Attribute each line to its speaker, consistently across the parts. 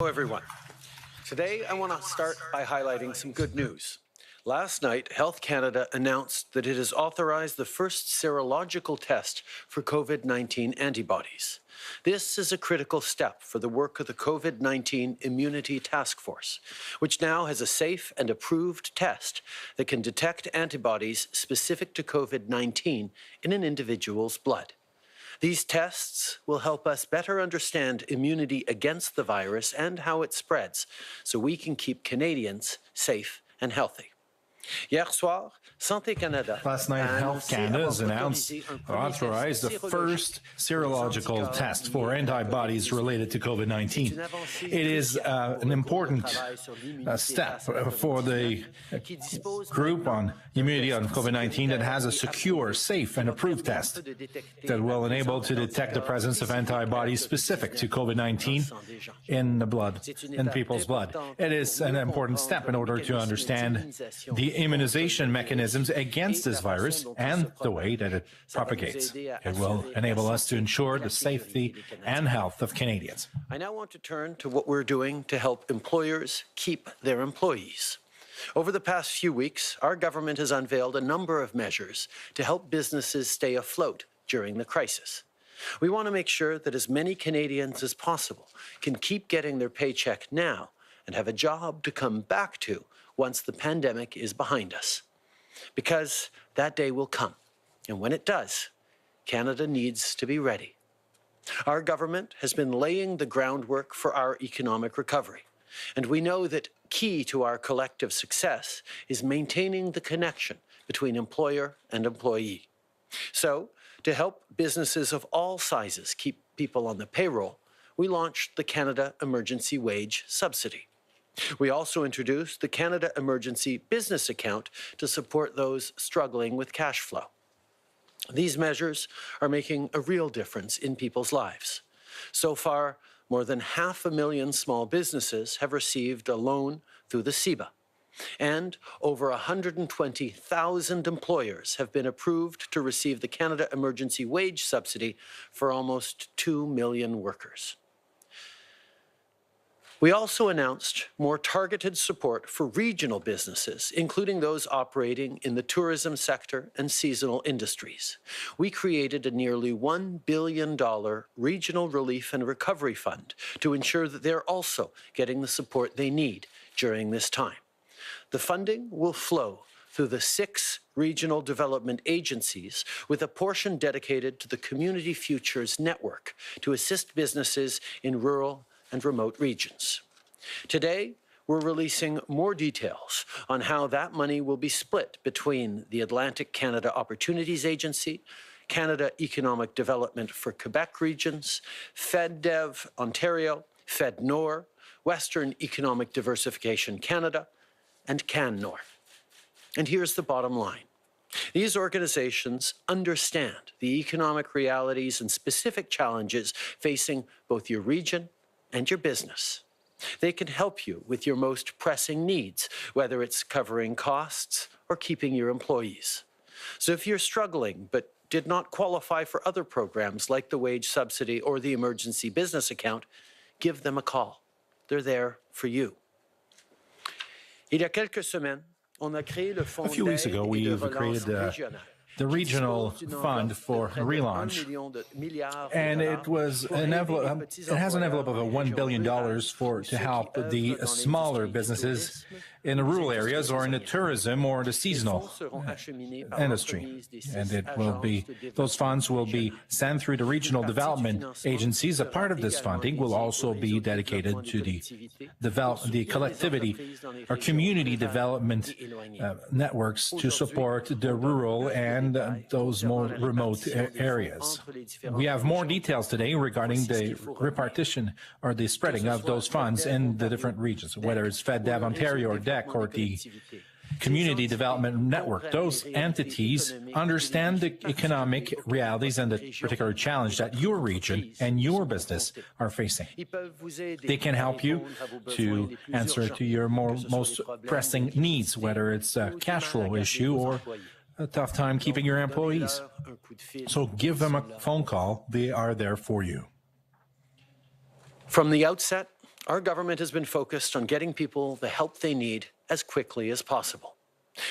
Speaker 1: Hello, everyone. Today, I want to start by highlighting some good news. Last night, Health Canada announced that it has authorized the first serological test for COVID-19 antibodies. This is a critical step for the work of the COVID-19 Immunity Task Force, which now has a safe and approved test that can detect antibodies specific to COVID-19 in an individual's blood. These tests will help us better understand immunity against the virus and how it spreads, so we can keep Canadians safe and healthy.
Speaker 2: Last night, Health Canada has announced or authorized the first serological test for antibodies related to COVID-19. It is an important step for the group on immunity on COVID-19 that has a secure, safe, and approved test that will enable to detect the presence of antibodies specific to COVID-19 in the blood, in people's blood. It is an important step in order to understand the immunization mechanisms against this virus and the way that it propagates. It will enable us to ensure the safety and health of Canadians.
Speaker 1: I now want to turn to what we're doing to help employers keep their employees. Over the past few weeks, our government has unveiled a number of measures to help businesses stay afloat during the crisis. We want to make sure that as many Canadians as possible can keep getting their paycheck now and have a job to come back to once the pandemic is behind us. Because that day will come, and when it does, Canada needs to be ready. Our government has been laying the groundwork for our economic recovery, and we know that key to our collective success is maintaining the connection between employer and employee. So, to help businesses of all sizes keep people on the payroll, we launched the Canada Emergency Wage Subsidy. We also introduced the Canada Emergency Business Account to support those struggling with cash flow. These measures are making a real difference in people's lives. So far, more than 500,000 small businesses have received a loan through the CEBA, and over 120,000 employers have been approved to receive the Canada Emergency Wage Subsidy for almost 2 million workers. We also announced more targeted support for regional businesses, including those operating in the tourism sector and seasonal industries. We created a nearly $1 billion Regional Relief and Recovery Fund to ensure that they're also getting the support they need during this time. The funding will flow through the 6 regional development agencies, with a portion dedicated to the Community Futures Network to assist businesses in rural and remote regions. Today, we're releasing more details on how that money will be split between the Atlantic Canada Opportunities Agency, Canada Economic Development for Quebec regions, FedDev Ontario, FedNor, Western Economic Diversification Canada, and CanNor. And here's the bottom line. These organizations understand the economic realities and specific challenges facing both your region and your business. They can help you with your most pressing needs, whether it's covering costs or keeping your employees. So if you're struggling but did not qualify for other programs like the wage subsidy or the emergency business account, give them a call. They're there for you. A
Speaker 2: few weeks ago, we created the regional fund for relaunch, and it has an envelope of $1 billion to help the smaller businesses in the rural areas or in the tourism or the seasonal industry. And those funds will be sent through the regional development agencies. A part of this funding will also be dedicated to the collectivity or community development networks to support the rural and those more remote areas. We have more details today regarding the repartition or the spreading of those funds in the different regions, whether it's FedDev Ontario or DEC or the Community Development Network. Those entities understand the economic realities and the particular challenge that your region and your business are facing. They can help you to answer to your most pressing needs, whether it's a cash flow issue or a tough time keeping your employees. So give them a phone call. They are there for you.
Speaker 1: From the outset, Our government has been focused on getting people the help they need as quickly as possible.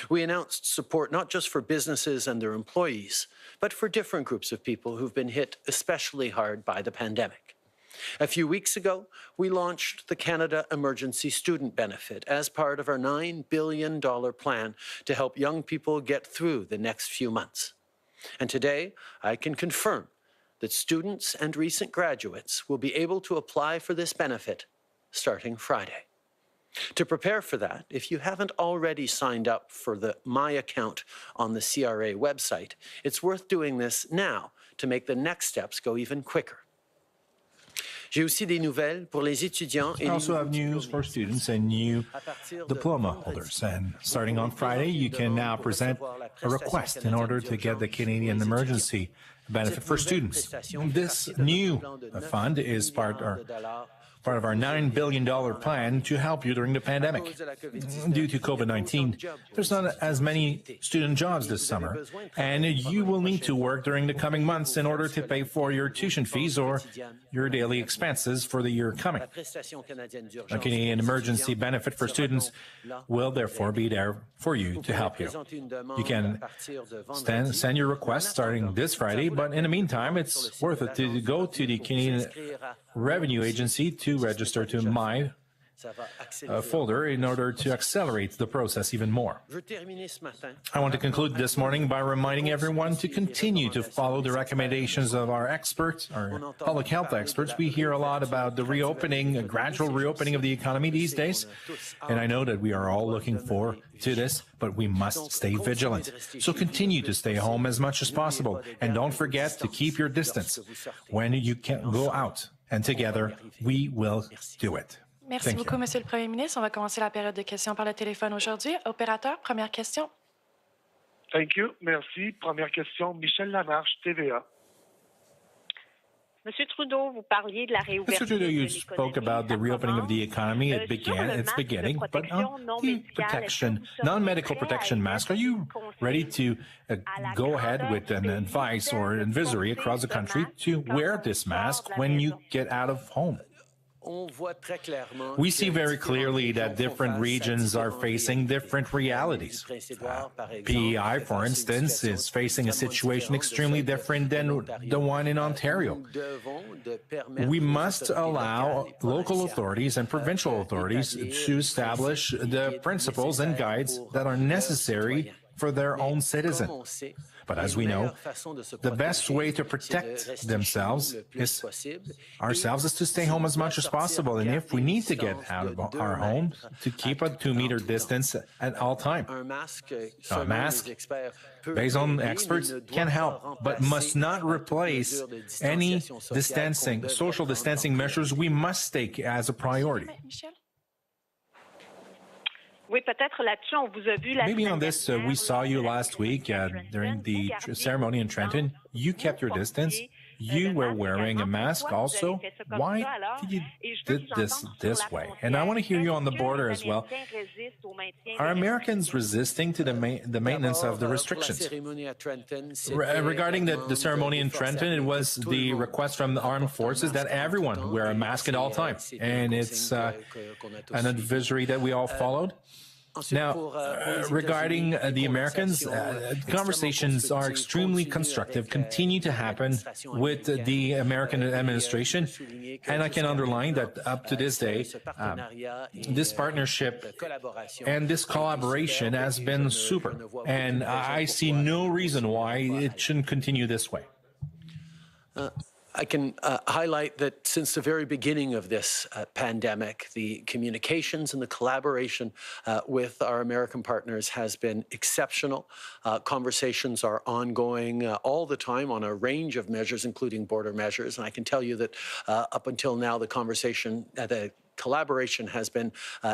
Speaker 1: We announced support not just for businesses and their employees, but for different groups of people who've been hit especially hard by the pandemic. A few weeks ago, we launched the Canada Emergency Student Benefit as part of our $9 billion plan to help young people get through the next few months. And today, I can confirm that students and recent graduates will be able to apply for this benefit starting Friday. To prepare for that, if you haven't already signed up for the My Account on the CRA website, it's worth doing this now to make the next steps go even quicker. J'ai aussi des nouvelles pour les étudiants et
Speaker 2: I also have news for students and new diploma holders. And starting on Friday, you can now present a request in order to get the Canadian Emergency Benefit for students. This new fund is part of our $9 billion plan to help you during the pandemic. Due to COVID-19, there's not as many student jobs this summer, and you will need to work during the coming months in order to pay for your tuition fees or your daily expenses for the year coming. The Canadian Emergency Benefit for students will therefore be there for you to help you. You can send your request starting this Friday, but in the meantime, it's worth it to go to the Canadian Revenue Agency to register to my folder in order to accelerate the process even more. I want to conclude this morning by reminding everyone to continue to follow the recommendations of our experts, our public health experts. We hear a lot about the reopening, a gradual reopening of the economy these days, and I know that we are all looking forward to this, but we must stay vigilant. So continue to stay home as much as possible, and don't forget to keep your distance when you can go out. And together, we will do it.
Speaker 3: Merci beaucoup, Monsieur le Premier ministre. On va commencer la période de questions par le téléphone aujourd'hui. Opérateur, première question.
Speaker 4: Thank you. Merci. Première question, Michel Lamarche, TVA.
Speaker 5: Monsieur Trudeau, vous parliez de la réouverture
Speaker 2: Mr. Trudeau, you spoke about the reopening of the economy. It's beginning, but on the protection, non-medical protection mask, are you ready to go ahead with an advice or advisory across the country to wear this mask when you get out of home? We see very clearly that different regions are facing different realities. PEI, for instance, is facing a situation extremely different than the one in Ontario. We must allow local authorities and provincial authorities to establish the principles and guides that are necessary for their own citizens. But as we know, the best way to protect themselves is to stay home as much as possible. And if we need to get out of our homes, to keep a 2-meter distance at all times. A mask, based on experts, can help, but must not replace any social distancing measures we must take as a priority. Maybe on this, we saw you last week during the ceremony in Trenton. You kept your distance. You were wearing a mask also. Why did you do this way? And I want to hear you on the border as well. Are Americans resisting to the maintenance of the restrictions? Regarding the ceremony in Trenton, it was the request from the armed forces that everyone wear a mask at all times. And it's an advisory that we all followed. Now, regarding the Americans, conversations are extremely constructive, continue to happen with the American administration, and I can underline that up to this day, this partnership and this collaboration has been super, and I see no reason why it shouldn't continue this way.
Speaker 1: I can highlight that since the very beginning of this pandemic, the communications and the collaboration with our American partners has been exceptional. Conversations are ongoing all the time on a range of measures, including border measures. And I can tell you that up until now, the collaboration has been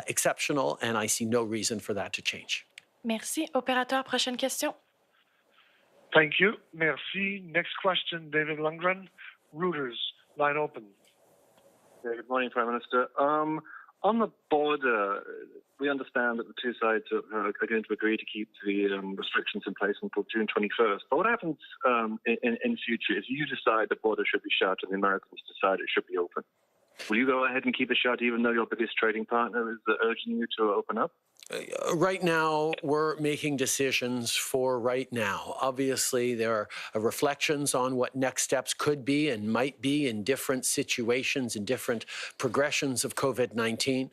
Speaker 1: exceptional, and I see no reason for that to change.
Speaker 3: Merci. Opérateur, prochaine question.
Speaker 4: Thank you. Merci. Next question, David Lundgren. Reuters, line open.
Speaker 6: Yeah, good morning, Prime Minister. On the border, we understand that the two sides are going to agree to keep the restrictions in place until June 21st. But what happens in future if you decide the border should be shut and the Americans decide it should be open? Will you go ahead and keep it shut even though your biggest trading partner is urging you to open up?
Speaker 1: Right now, we're making decisions for right now. Obviously, there are reflections on what next steps could be and might be in different situations and different progressions of COVID-19.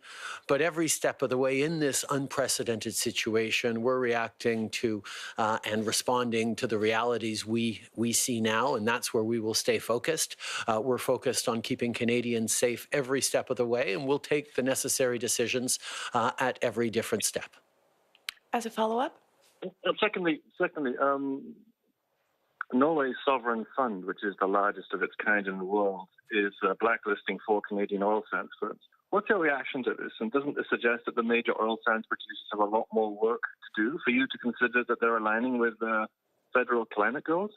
Speaker 1: But every step of the way in this unprecedented situation, we're reacting to and responding to the realities we see now, and that's where we will stay focused. We're focused on keeping Canadians safe every step of the way, and we'll take the necessary decisions at every different step.
Speaker 3: As a follow-up?
Speaker 6: Secondly, Norway's sovereign fund, which is the largest of its kind in the world, is blacklisting 4 Canadian oil sands firms. What's your reaction to this? And doesn't this suggest that the major oil sands producers have a lot more work to do for you to consider that they're aligning with federal climate goals?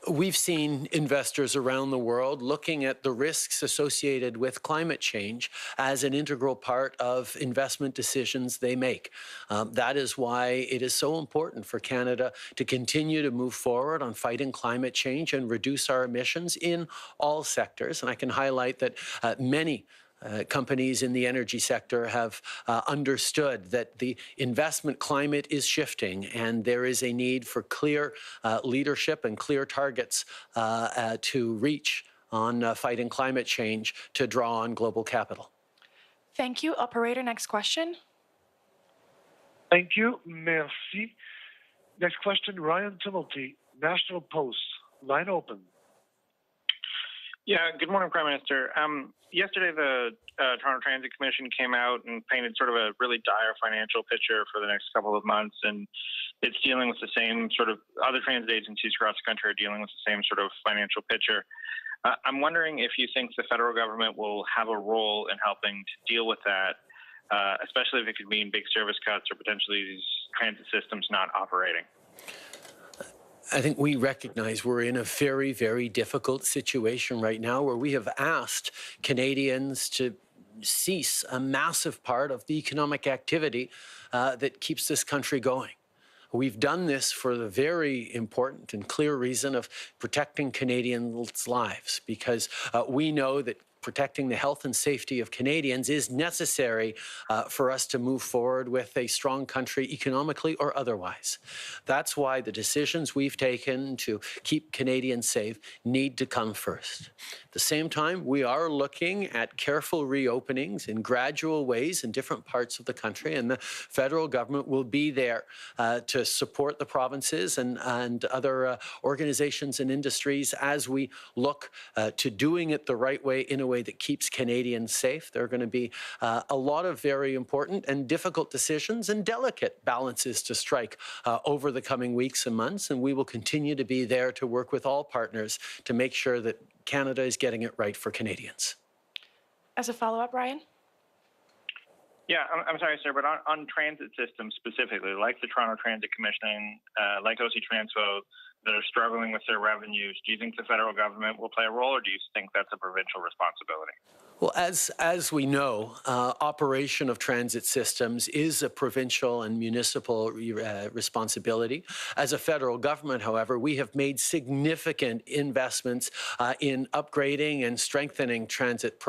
Speaker 1: We've seen investors around the world looking at the risks associated with climate change as an integral part of investment decisions they make. That is why it is so important for Canada to continue to move forward on fighting climate change and reduce our emissions in all sectors. And I can highlight that many companies in the energy sector have understood that the investment climate is shifting and there is a need for clear leadership and clear targets to reach on fighting climate change to draw on global capital.
Speaker 3: Thank you. Operator, next question.
Speaker 4: Thank you. Merci. Next question, Ryan Tumulty, National Post. Line open.
Speaker 7: Yeah, good morning, Prime Minister. Yesterday, the Toronto Transit Commission came out and painted sort of a really dire financial picture for the next couple of months, and it's dealing with the same sort of other transit agencies across the country are dealing with the same sort of financial picture. I'm wondering if you think the federal government will have a role in helping to deal with that, especially if it could mean big service cuts or potentially these transit systems not operating.
Speaker 1: I think we recognize we're in a very, very difficult situation right now where we have asked Canadians to cease a massive part of the economic activity that keeps this country going. We've done this for the very important and clear reason of protecting Canadians' lives, because we know that protecting the health and safety of Canadians is necessary for us to move forward with a strong country economically or otherwise. That's why the decisions we've taken to keep Canadians safe need to come first. At the same time, we are looking at careful reopenings in gradual ways in different parts of the country, and the federal government will be there to support the provinces and other organizations and industries as we look to doing it the right way in a way that keeps Canadians safe. There are going to be a lot of very important and difficult decisions and delicate balances to strike over the coming weeks and months, and we will continue to be there to work with all partners to make sure that Canada is getting it right for Canadians.
Speaker 3: As a follow-up, Ryan?
Speaker 7: Yeah, I'm sorry, sir, but on transit systems specifically, like the Toronto Transit Commission, like OC Transpo, that are struggling with their revenues, do you think the federal government will play a role, or do you think that's a provincial responsibility?
Speaker 1: Well, as we know, operation of transit systems is a provincial and municipal responsibility. As a federal government, however, we have made significant investments in upgrading and strengthening transit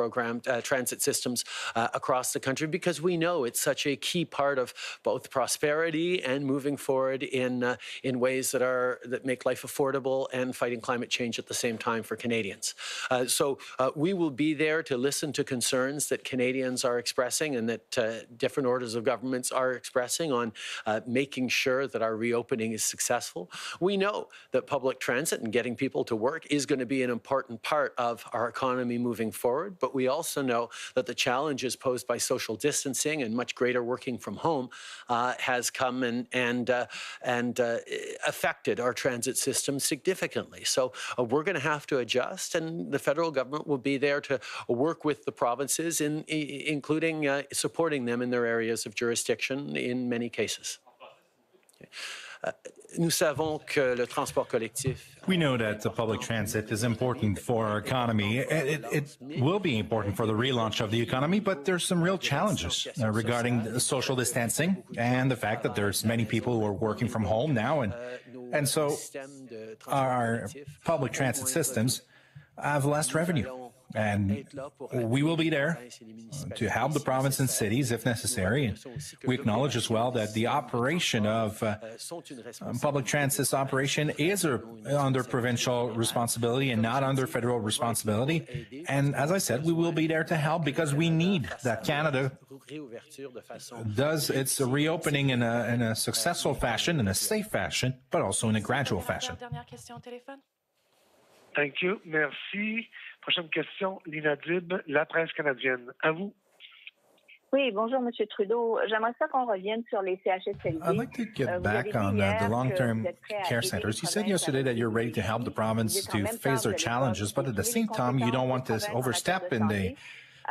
Speaker 1: systems across the country, because we know it's such a key part of both prosperity and moving forward in ways that make life affordable and fighting climate change at the same time for Canadians. So we will be there to listen to concerns that Canadians are expressing and that different orders of governments are expressing on making sure that our reopening is successful. We know that public transit and getting people to work is going to be an important part of our economy moving forward, but we also know that the challenges posed by social distancing and much greater working from home has come and affected our transit system significantly. So we're going to have to adjust, and the federal government will be there to work with the provinces, including supporting them in their areas of jurisdiction in many cases. We
Speaker 2: know that the public transit is important for our economy. It will be important for the relaunch of the economy, but there's some real challenges regarding social distancing and the fact that there's many people who are working from home now, and so our public transit systems have less revenue. And we will be there to help the province and cities if necessary. And we acknowledge as well that the operation of public transit operation is under provincial responsibility and not under federal responsibility. And as I said, we will be there to help because we need that Canada does its reopening in a successful fashion, in a safe fashion, but also in a gradual fashion.
Speaker 3: Dernière question au téléphone.
Speaker 4: Thank you. Merci. Prochaine question, l'inaudible, La Presse canadienne. À vous.
Speaker 5: Oui, bonjour, M. Trudeau. J'aimerais ça qu'on revienne sur les CHSLD.
Speaker 2: I'd like to get back on the long-term care centers. You said yesterday that you're ready to help the province to face their challenges, but at the same time, you don't want to overstep in the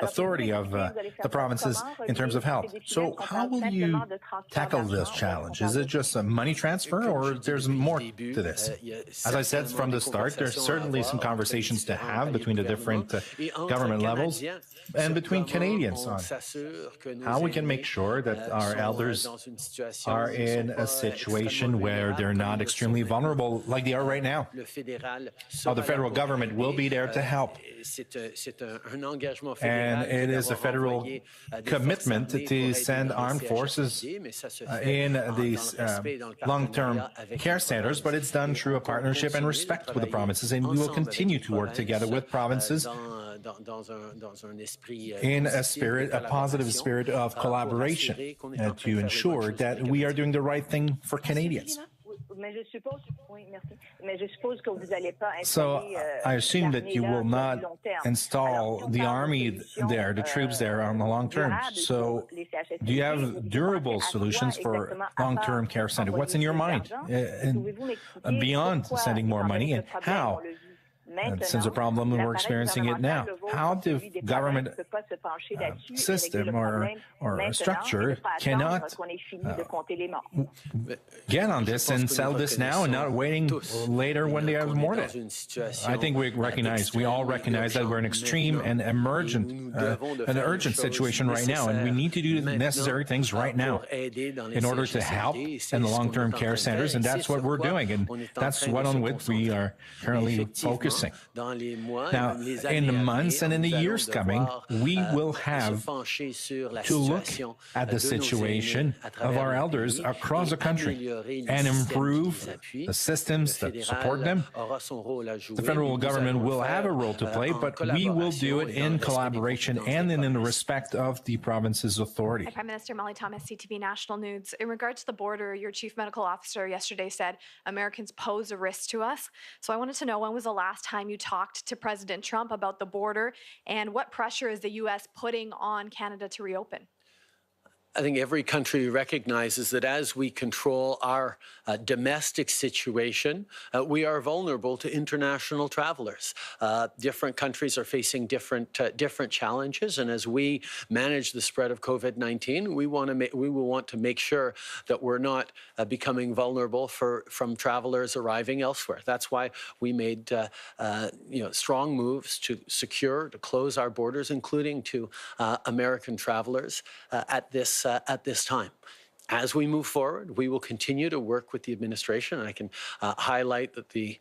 Speaker 2: authority of the provinces in terms of health. So how will you tackle this challenge? Is it just a money transfer or there's more to this? As I said from the start, there's certainly some conversations to have between the different government levels and between Canadians on how we can make sure that our elders are in a situation where they're not extremely vulnerable like they are right now. How the federal government will be there to help. And it is a federal commitment to send armed forces in these long-term care centers, but it's done through a partnership and respect with the provinces, and we will continue to work together with provinces in a positive spirit of collaboration to ensure that we are doing the right thing for Canadians. So I assume that you will not install the army there, the troops there on the long term. So do you have durable solutions for long-term care center? What's in your mind? And beyond sending more money, and how? And since a problem, we're experiencing it now. How the government system or structure cannot get on this and sell this now and not waiting later when they have more to. I think we all recognize that we're in an extreme and an urgent situation right now, and we need to do the necessary things right now in order to help in the long-term care centers, and that's what we're doing, and that's what on which we are currently focusing. Now, in the months and in the years coming, we will have to look at the situation of our elders across the country and improve the systems that support them. The federal government will have a role to play, but we will do it in collaboration and in the respect of the province's authority.
Speaker 8: Hi, Prime Minister Molly Thomas, CTV National News. In regards to the border, your chief medical officer yesterday said Americans pose a risk to us. So I wanted to know, when was the last time you talked to President Trump about the border, and what pressure is the U.S. putting on Canada to reopen?
Speaker 1: I think every country recognizes that as we control our domestic situation, we are vulnerable to international travelers. Different countries are facing different challenges, and as we manage the spread of COVID-19, we will want to make sure that we're not becoming vulnerable from travelers arriving elsewhere. That's why we made strong moves to close our borders, including to American travelers at this time. As we move forward, we will continue to work with the administration, and I can highlight that the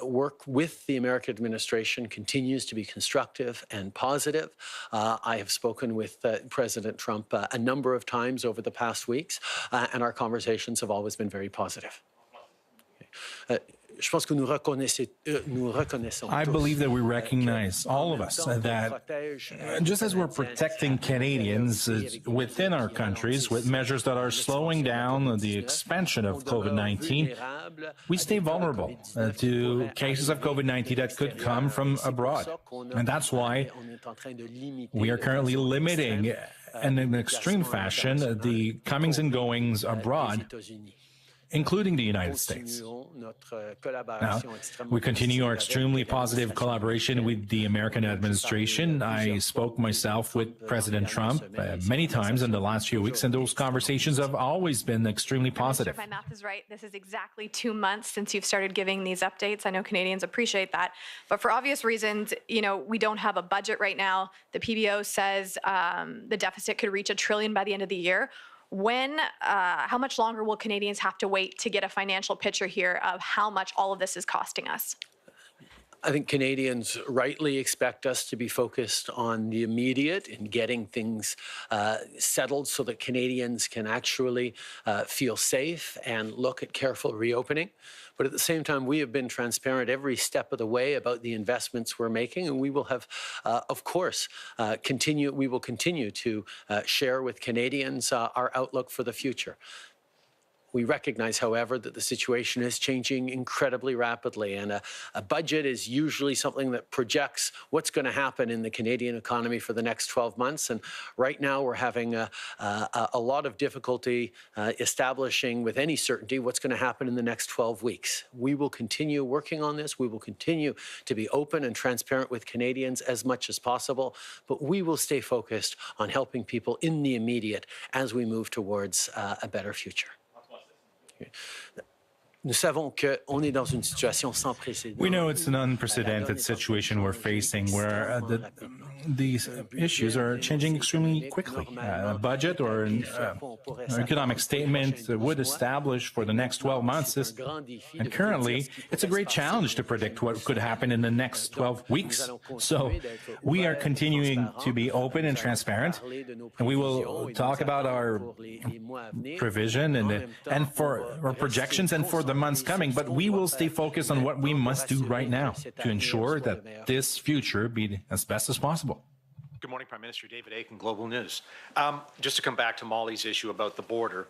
Speaker 1: work with the American administration continues to be constructive and positive. I have spoken with President Trump a number of times over the past weeks, and our conversations have always been very positive.
Speaker 2: I believe that we recognize, all of us, that just as we're protecting Canadians within our countries with measures that are slowing down the expansion of COVID-19, we stay vulnerable to cases of COVID-19 that could come from abroad. And that's why we are currently limiting, in an extreme fashion, the comings and goings abroad, including the United States. Now, we continue our extremely positive collaboration with the American administration. I spoke myself with President Trump many times in the last few weeks, and those conversations have always been extremely positive.
Speaker 8: If my math is right, this is exactly 2 months since you've started giving these updates. I know Canadians appreciate that. But for obvious reasons, we don't have a budget right now. The PBO says the deficit could reach $1 trillion by the end of the year. How much longer will Canadians have to wait to get a financial picture here of how much all of this is costing us?
Speaker 1: I think Canadians rightly expect us to be focused on the immediate and getting things settled so that Canadians can actually feel safe and look at careful reopening. But at the same time, we have been transparent every step of the way about the investments we're making, and we will have, of course, we will continue to share with Canadians our outlook for the future. We recognize, however, that the situation is changing incredibly rapidly, and a budget is usually something that projects what's going to happen in the Canadian economy for the next 12 months. And right now, we're having a lot of difficulty establishing with any certainty what's going to happen in the next 12 weeks. We will continue working on this. We will continue to be open and transparent with Canadians as much as possible, but we will stay focused on helping people in the immediate as we move towards a better future.
Speaker 2: We know it's an unprecedented situation we're facing where these issues are changing extremely quickly. A budget or an economic statement would establish for the next 12 months. And currently, it's a great challenge to predict what could happen in the next 12 weeks. So we are continuing to be open and transparent, and we will talk about our provision and for our projections and for the months coming, but we will stay focused on what we must do right now to ensure that this future be as best as possible.
Speaker 9: Good morning, Prime Minister. David Aiken, Global News. Just to come back to Molly's issue about the border,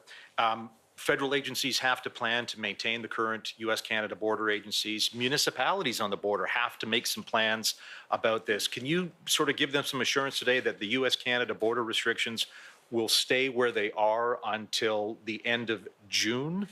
Speaker 9: federal agencies have to plan to maintain the current U.S.-Canada border agencies. Municipalities on the border have to make some plans about this. Can you sort of give them some assurance today that the U.S.-Canada border restrictions will stay where they are until the end of June?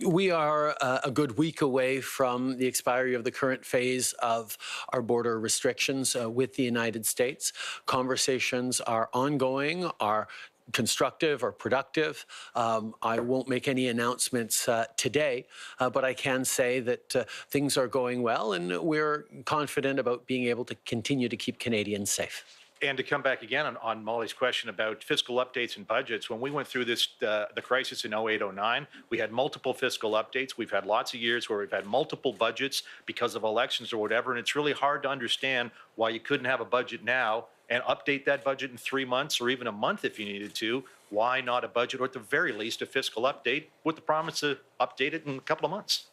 Speaker 1: We are a good week away from the expiry of the current phase of our border restrictions with the United States. Conversations are ongoing, are constructive or productive. I won't make any announcements today, but I can say that things are going well, and we're confident about being able to continue to keep Canadians safe.
Speaker 9: And to come back again on Molly's question about fiscal updates and budgets, when we went through this, the crisis in 08-09, we had multiple fiscal updates. We've had lots of years where we've had multiple budgets because of elections or whatever, and it's really hard to understand why you couldn't have a budget now and update that budget in 3 months or even a month if you needed to. Why not a budget, or at the very least a fiscal update with the promise to update it in a couple of months?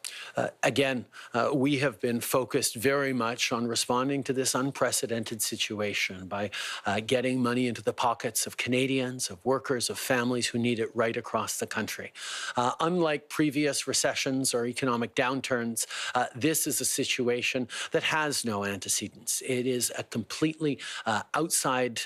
Speaker 1: Again, we have been focused very much on responding to this unprecedented situation by getting money into the pockets of Canadians, of workers, of families who need it right across the country. Unlike previous recessions or economic downturns, this is a situation that has no antecedents. It is a completely outside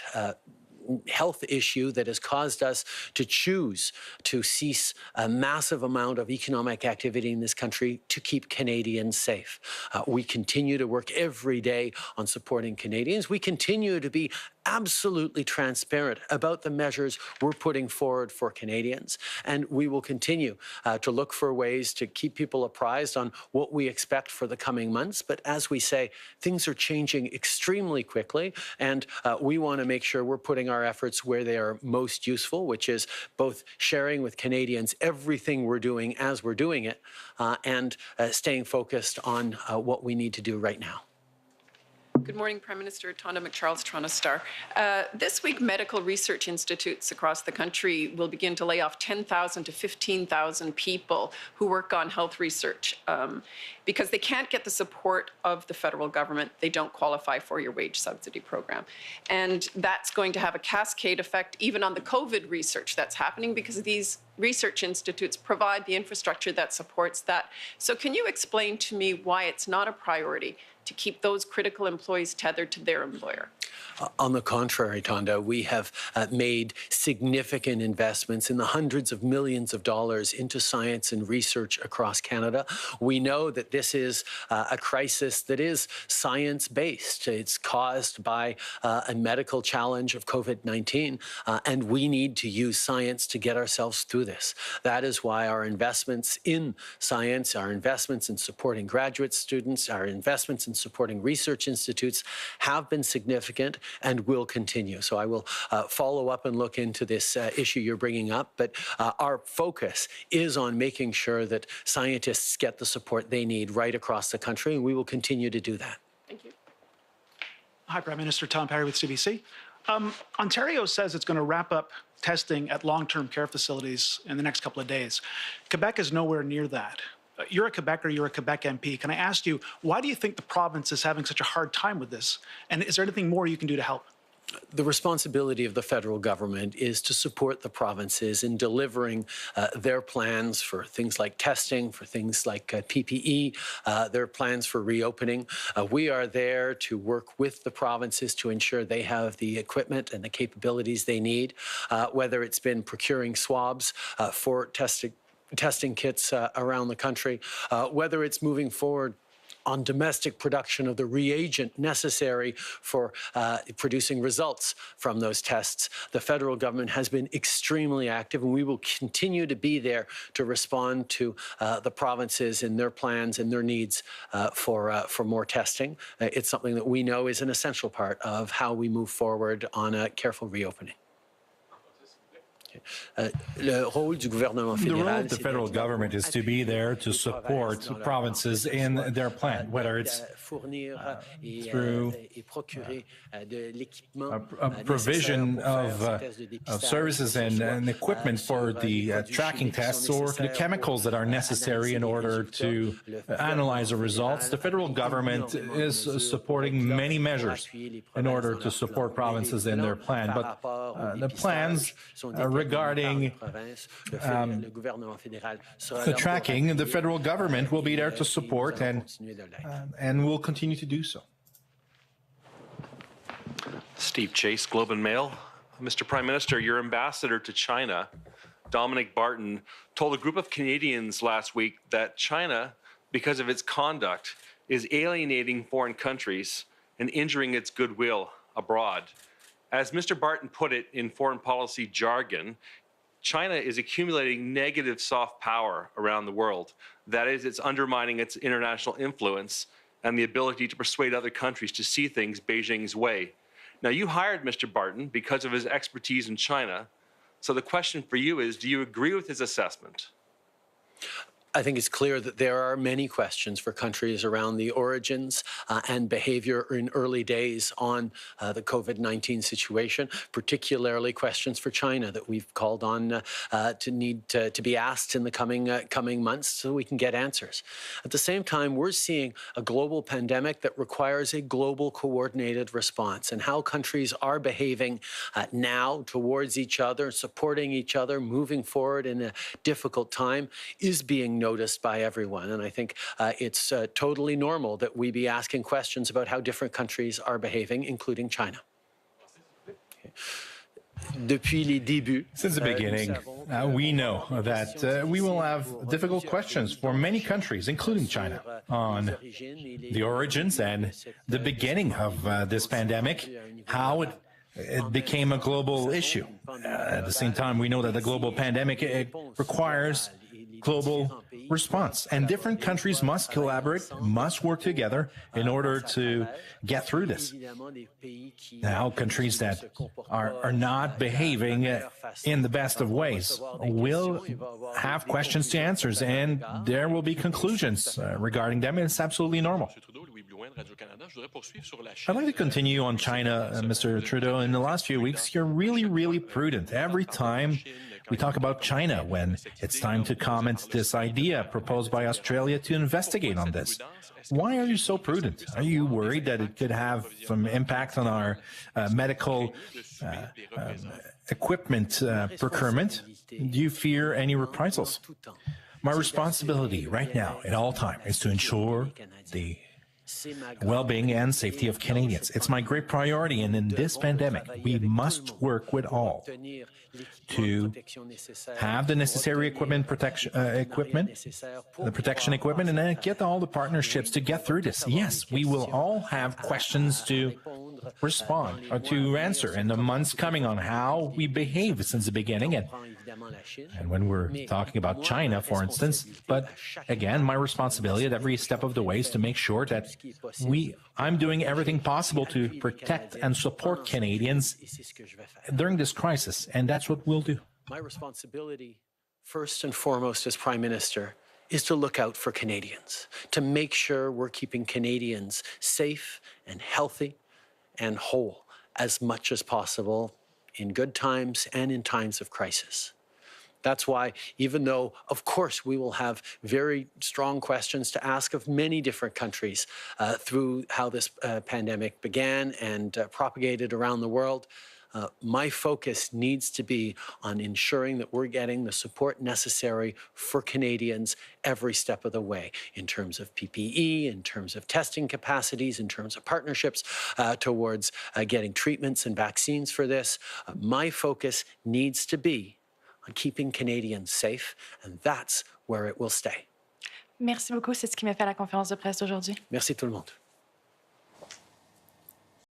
Speaker 1: health issue that has caused us to choose to cease a massive amount of economic activity in this country to keep Canadians safe. We continue to work every day on supporting Canadians. We continue to be absolutely transparent about the measures we're putting forward for Canadians. And we will continue to look for ways to keep people apprised on what we expect for the coming months. But as we say, things are changing extremely quickly, and we want to make sure we're putting our efforts where they are most useful, which is both sharing with Canadians everything we're doing as we're doing it, and staying focused on what we need to do right now.
Speaker 10: Good morning, Prime Minister. Tonda McCharles, Toronto Star. This week, medical research institutes across the country will begin to lay off 10,000 to 15,000 people who work on health research because they can't get the support of the federal government. They don't qualify for your wage subsidy program. And that's going to have a cascade effect even on the COVID research that's happening because these research institutes provide the infrastructure that supports that. So can you explain to me why it's not a priority to keep those critical employees tethered to their employer?
Speaker 1: On the contrary, Tonda, we have made significant investments in the hundreds of millions of dollars into science and research across Canada. We know that this is a crisis that is science-based. It's caused by a medical challenge of COVID-19, and we need to use science to get ourselves through this. That is why our investments in science, our investments in supporting graduate students, our investments in supporting research institutes have been significant and will continue. So I will follow up and look into this issue you're bringing up, but our focus is on making sure that scientists get the support they need right across the country, and we will continue to do that.
Speaker 10: Thank you.
Speaker 11: Hi, Prime Minister. Tom Perry with CBC. Ontario says it's going to wrap up testing at long-term care facilities in the next couple of days. Quebec is nowhere near that. You're a Quebecer, you're a Quebec MP. Can I ask you, why do you think the province is having such a hard time with this? And is there anything more you can do to help?
Speaker 1: The responsibility of the federal government is to support the provinces in delivering their plans for things like testing, for things like PPE, their plans for reopening. We are there to work with the provinces to ensure they have the equipment and the capabilities they need, whether it's been procuring swabs for testing kits around the country, whether it's moving forward on domestic production of the reagent necessary for producing results from those tests. The federal government has been extremely active, and we will continue to be there to respond to the provinces and their plans and their needs for more testing. It's something that we know is an essential part of how we move forward on a careful reopening.
Speaker 2: The role of the federal government is to be there to support provinces in their plan, whether it's through a provision of services and equipment for the tracking tests or the chemicals that are necessary in order to analyze the results. The federal government is supporting many measures in order to support provinces in their plan. But the plans regarding the tracking, the federal government will be there to support and will continue to do so.
Speaker 12: Steve Chase, Globe and Mail. Mr. Prime Minister, your ambassador to China, Dominic Barton, told a group of Canadians last week that China, because of its conduct, is alienating foreign countries and injuring its goodwill abroad. As Mr. Barton put it in foreign policy jargon, China is accumulating negative soft power around the world. That is, it's undermining its international influence and the ability to persuade other countries to see things Beijing's way. Now, you hired Mr. Barton because of his expertise in China. So the question for you is, do you agree with his assessment?
Speaker 1: I think it's clear that there are many questions for countries around the origins and behavior in early days on the COVID-19 situation, particularly questions for China that we've called on to need to be asked in the coming months so we can get answers. At the same time, we're seeing a global pandemic that requires a global coordinated response, and how countries are behaving now towards each other, supporting each other, moving forward in a difficult time is being noticed by everyone. And I think it's totally normal that we be asking questions about how different countries are behaving, including China.
Speaker 2: Since the beginning, we know that we will have difficult questions for many countries, including China, on the origins and the beginning of this pandemic, how it became a global issue. At the same time, we know that the global pandemic requires global response, and different countries must collaborate, must work together in order to get through this. Now, countries that are not behaving in the best of ways will have questions to answers, and there will be conclusions regarding them, and it's absolutely normal. I'd like to continue on China, Mr. Trudeau. In the last few weeks, you're really prudent. Every time we talk about China, when it's time to comment this idea proposed by Australia to investigate on this. Why are you so prudent? Are you worried that it could have some impact on our medical equipment procurement? Do you fear any reprisals? My responsibility right now at all times is to ensure the well-being and safety of Canadians. It's my great priority, and in this pandemic, we must work with all to have the necessary the protection equipment, and then get all the partnerships to get through this. Yes, we will all have questions to respond or to answer in the months coming on how we behave since the beginning, and when we're talking about China, for instance. But again, my responsibility at every step of the way is to make sure that I'm doing everything possible to protect and support Canadians during this crisis, and that's what we'll do.
Speaker 1: My responsibility, first and foremost as Prime Minister, is to look out for Canadians, to make sure we're keeping Canadians safe and healthy and whole as much as possible in good times and in times of crisis. That's why, even though, of course, we will have very strong questions to ask of many different countries through how this pandemic began and propagated around the world, my focus needs to be on ensuring that we're getting the support necessary for Canadians every step of the way, in terms of PPE, in terms of testing capacities, in terms of partnerships towards getting treatments and vaccines for this. My focus needs to be on keeping Canadians safe, and that's where it will stay.
Speaker 3: Merci beaucoup. C'est ce qui m'a fait la conférence de presse d'aujourd'hui.
Speaker 1: Merci tout le monde.